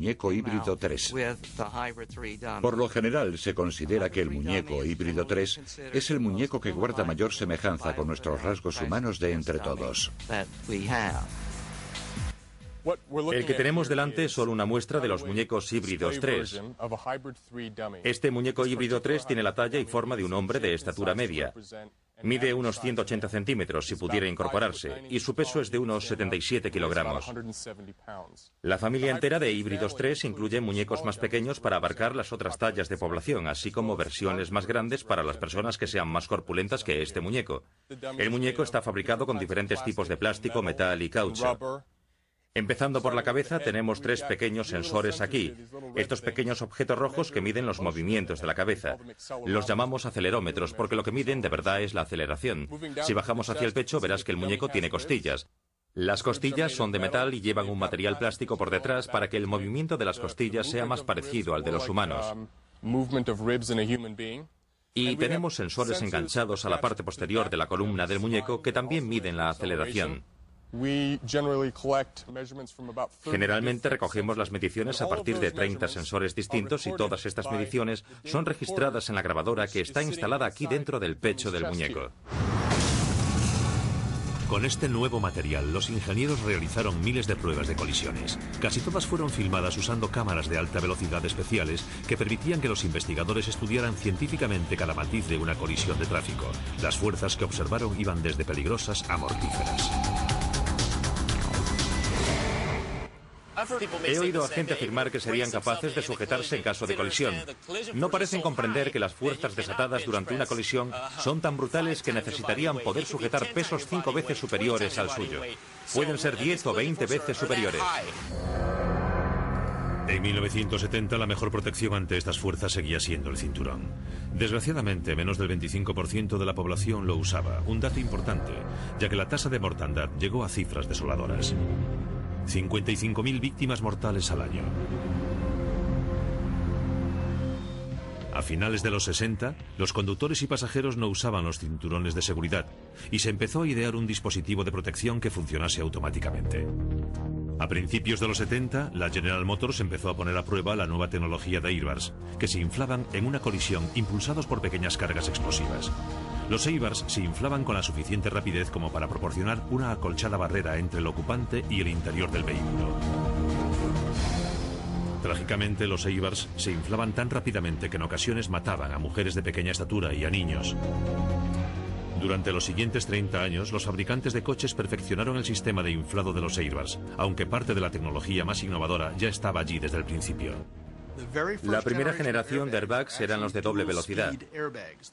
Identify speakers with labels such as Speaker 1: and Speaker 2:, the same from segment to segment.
Speaker 1: muñeco híbrido 3. Por lo general, se considera que el muñeco híbrido 3 es el muñeco que guarda mayor semejanza con nuestros rasgos humanos de entre todos.
Speaker 2: El que tenemos delante es solo una muestra de los muñecos híbridos 3. Este muñeco híbrido 3 tiene la talla y forma de un hombre de estatura media. Mide unos 180 centímetros si pudiera incorporarse, y su peso es de unos 77 kilogramos. La familia entera de híbridos 3 incluye muñecos más pequeños para abarcar las otras tallas de población, así como versiones más grandes para las personas que sean más corpulentas que este muñeco. El muñeco está fabricado con diferentes tipos de plástico, metal y caucho. Empezando por la cabeza, tenemos 3 pequeños sensores aquí. Estos pequeños objetos rojos que miden los movimientos de la cabeza. Los llamamos acelerómetros porque lo que miden de verdad es la aceleración. Si bajamos hacia el pecho, verás que el muñeco tiene costillas. Las costillas son de metal y llevan un material plástico por detrás para que el movimiento de las costillas sea más parecido al de los humanos. Y tenemos sensores enganchados a la parte posterior de la columna del muñeco que también miden la aceleración. Generalmente recogemos las mediciones a partir de 30 sensores distintos y todas estas mediciones son registradas en la grabadora que está instalada aquí dentro del pecho del muñeco.
Speaker 3: Con este nuevo material, los ingenieros realizaron miles de pruebas de colisiones. Casi todas fueron filmadas usando cámaras de alta velocidad especiales que permitían que los investigadores estudiaran científicamente cada matiz de una colisión de tráfico. Las fuerzas que observaron iban desde peligrosas a mortíferas.
Speaker 2: He oído a gente afirmar que serían capaces de sujetarse en caso de colisión. No parecen comprender que las fuerzas desatadas durante una colisión son tan brutales que necesitarían poder sujetar pesos 5 veces superiores al suyo. Pueden ser 10 o 20 veces superiores.
Speaker 3: En 1970 la mejor protección ante estas fuerzas seguía siendo el cinturón. Desgraciadamente, menos del 25% de la población lo usaba, un dato importante, ya que la tasa de mortandad llegó a cifras desoladoras. 55.000 víctimas mortales al año. A finales de los 60, los conductores y pasajeros no usaban los cinturones de seguridad y se empezó a idear un dispositivo de protección que funcionase automáticamente. A principios de los 70, la General Motors empezó a poner a prueba la nueva tecnología de airbags, que se inflaban en una colisión impulsados por pequeñas cargas explosivas. Los airbags se inflaban con la suficiente rapidez como para proporcionar una acolchada barrera entre el ocupante y el interior del vehículo. Trágicamente, los airbags se inflaban tan rápidamente que en ocasiones mataban a mujeres de pequeña estatura y a niños. Durante los siguientes 30 años, los fabricantes de coches perfeccionaron el sistema de inflado de los airbags, aunque parte de la tecnología más innovadora ya estaba allí desde el principio.
Speaker 2: La primera generación de airbags eran los de doble velocidad.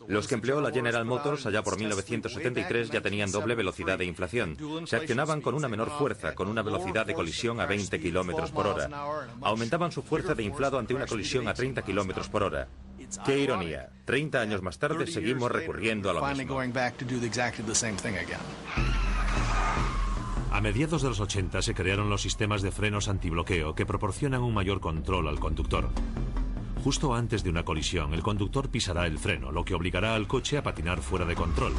Speaker 2: Los que empleó la General Motors allá por 1973 ya tenían doble velocidad de inflación. Se accionaban con una menor fuerza, con una velocidad de colisión a 20 kilómetros por hora. Aumentaban su fuerza de inflado ante una colisión a 30 kilómetros por hora. ¡Qué ironía! 30 años más tarde seguimos recurriendo a lo mismo.
Speaker 3: A mediados de los 80 se crearon los sistemas de frenos antibloqueo que proporcionan un mayor control al conductor. Justo antes de una colisión, el conductor pisará el freno, lo que obligará al coche a patinar fuera de control.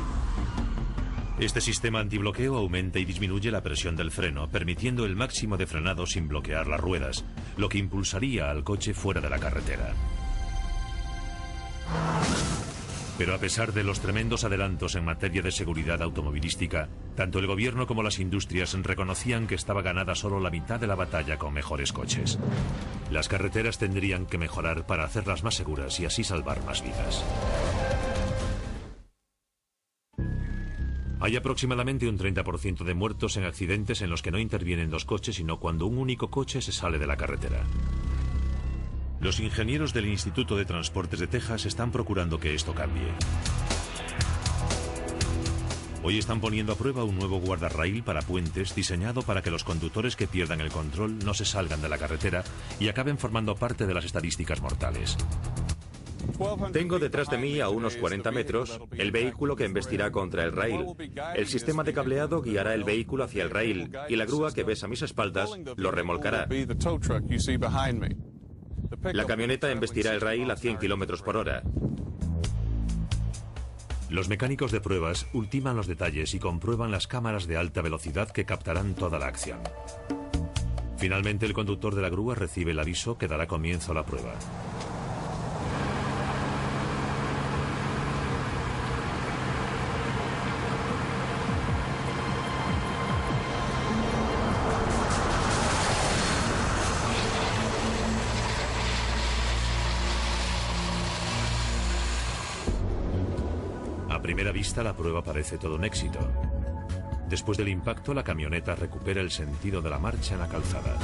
Speaker 3: Este sistema antibloqueo aumenta y disminuye la presión del freno, permitiendo el máximo de frenado sin bloquear las ruedas, lo que impulsaría al coche fuera de la carretera. Pero a pesar de los tremendos adelantos en materia de seguridad automovilística, tanto el gobierno como las industrias reconocían que estaba ganada solo la mitad de la batalla con mejores coches. Las carreteras tendrían que mejorar para hacerlas más seguras y así salvar más vidas. Hay aproximadamente un 30% de muertos en accidentes en los que no intervienen dos coches, sino cuando un único coche se sale de la carretera. Los ingenieros del Instituto de Transportes de Texas están procurando que esto cambie. Hoy están poniendo a prueba un nuevo guardarraíl para puentes diseñado para que los conductores que pierdan el control no se salgan de la carretera y acaben formando parte de las estadísticas mortales.
Speaker 2: Tengo detrás de mí, a unos 40 metros, el vehículo que embestirá contra el raíl. El sistema de cableado guiará el vehículo hacia el raíl y la grúa que ves a mis espaldas lo remolcará. La camioneta embestirá el raíl a 100 kilómetros por hora.
Speaker 3: Los mecánicos de pruebas ultiman los detalles y comprueban las cámaras de alta velocidad que captarán toda la acción. Finalmente, el conductor de la grúa recibe el aviso que dará comienzo a la prueba. A primera vista, la prueba parece todo un éxito. Después del impacto, la camioneta recupera el sentido de la marcha en la calzada.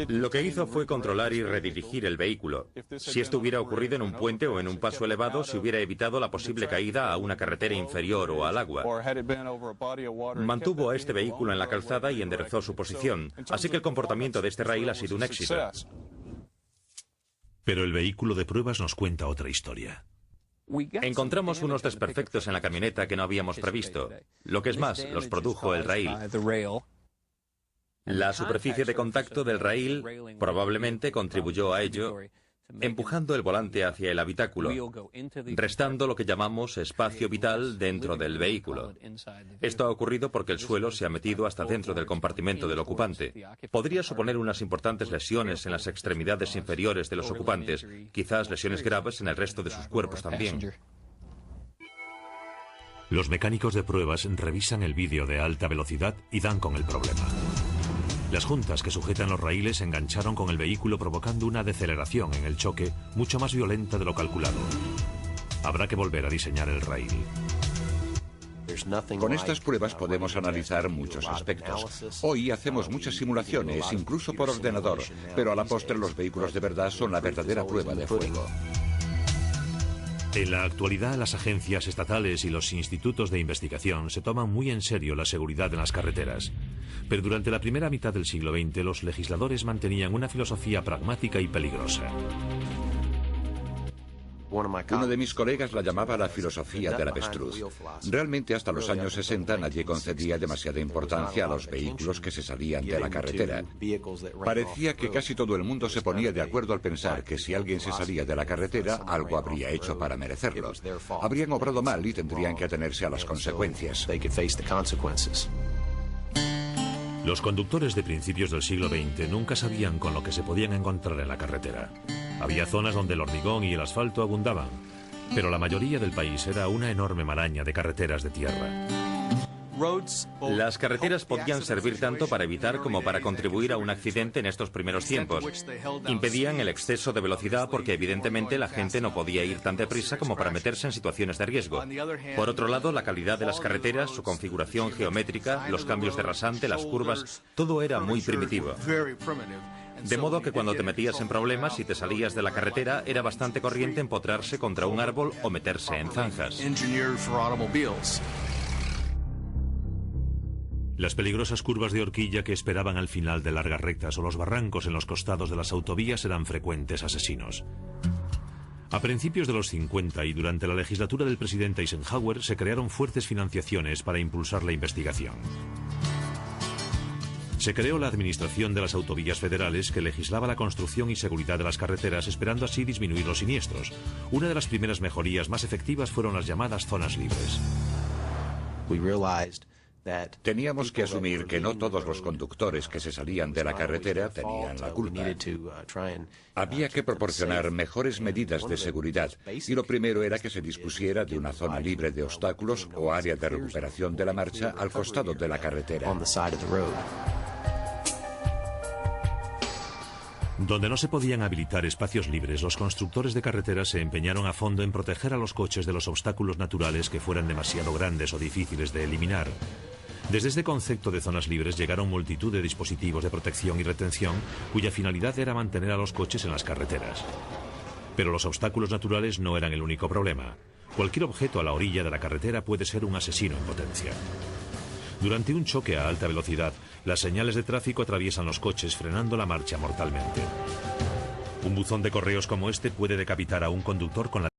Speaker 2: Lo que hizo fue controlar y redirigir el vehículo. Si esto hubiera ocurrido en un puente o en un paso elevado, se hubiera evitado la posible caída a una carretera inferior o al agua. Mantuvo a este vehículo en la calzada y enderezó su posición, así que el comportamiento de este rail ha sido un éxito.
Speaker 3: Pero el vehículo de pruebas nos cuenta otra historia.
Speaker 2: Encontramos unos desperfectos en la camioneta que no habíamos previsto. Lo que es más, los produjo el rail. La superficie de contacto del rail probablemente contribuyó a ello, empujando el volante hacia el habitáculo, restando lo que llamamos espacio vital dentro del vehículo. Esto ha ocurrido porque el suelo se ha metido hasta dentro del compartimento del ocupante. Podría suponer unas importantes lesiones en las extremidades inferiores de los ocupantes, quizás lesiones graves en el resto de sus cuerpos también.
Speaker 3: Los mecánicos de pruebas revisan el vídeo de alta velocidad y dan con el problema. Las juntas que sujetan los raíles se engancharon con el vehículo, provocando una deceleración en el choque mucho más violenta de lo calculado. Habrá que volver a diseñar el rail.
Speaker 1: Con estas pruebas podemos analizar muchos aspectos. Hoy hacemos muchas simulaciones, incluso por ordenador, pero a la postre los vehículos de verdad son la verdadera prueba de fuego.
Speaker 3: En la actualidad, las agencias estatales y los institutos de investigación se toman muy en serio la seguridad en las carreteras. Pero durante la primera mitad del siglo XX, los legisladores mantenían una filosofía pragmática y peligrosa.
Speaker 1: Uno de mis colegas la llamaba la filosofía del avestruz. Realmente hasta los años 60 nadie concedía demasiada importancia a los vehículos que se salían de la carretera. Parecía que casi todo el mundo se ponía de acuerdo al pensar que si alguien se salía de la carretera, algo habría hecho para merecerlo. Habrían obrado mal y tendrían que atenerse a las consecuencias.
Speaker 3: Los conductores de principios del siglo XX nunca sabían con lo que se podían encontrar en la carretera. Había zonas donde el hormigón y el asfalto abundaban, pero la mayoría del país era una enorme maraña de carreteras de tierra.
Speaker 2: Las carreteras podían servir tanto para evitar como para contribuir a un accidente en estos primeros tiempos. Impedían el exceso de velocidad porque evidentemente la gente no podía ir tan deprisa como para meterse en situaciones de riesgo. Por otro lado, la calidad de las carreteras, su configuración geométrica, los cambios de rasante, las curvas, todo era muy primitivo. De modo que cuando te metías en problemas y te salías de la carretera, era bastante corriente empotrarse contra un árbol o meterse en zanjas.
Speaker 3: Las peligrosas curvas de horquilla que esperaban al final de largas rectas o los barrancos en los costados de las autovías eran frecuentes asesinos. A principios de los 50 y durante la legislatura del presidente Eisenhower se crearon fuertes financiaciones para impulsar la investigación. Se creó la Administración de las Autovías Federales, que legislaba la construcción y seguridad de las carreteras, esperando así disminuir los siniestros. Una de las primeras mejorías más efectivas fueron las llamadas zonas libres.
Speaker 1: Teníamos que asumir que no todos los conductores que se salían de la carretera tenían la culpa. Había que proporcionar mejores medidas de seguridad, y lo primero era que se dispusiera de una zona libre de obstáculos o área de recuperación de la marcha al costado de la carretera.
Speaker 3: Donde no se podían habilitar espacios libres, los constructores de carreteras se empeñaron a fondo en proteger a los coches de los obstáculos naturales que fueran demasiado grandes o difíciles de eliminar. Desde este concepto de zonas libres llegaron multitud de dispositivos de protección y retención cuya finalidad era mantener a los coches en las carreteras. Pero los obstáculos naturales no eran el único problema. Cualquier objeto a la orilla de la carretera puede ser un asesino en potencia. Durante un choque a alta velocidad, las señales de tráfico atraviesan los coches, frenando la marcha mortalmente. Un buzón de correos como este puede decapitar a un conductor con la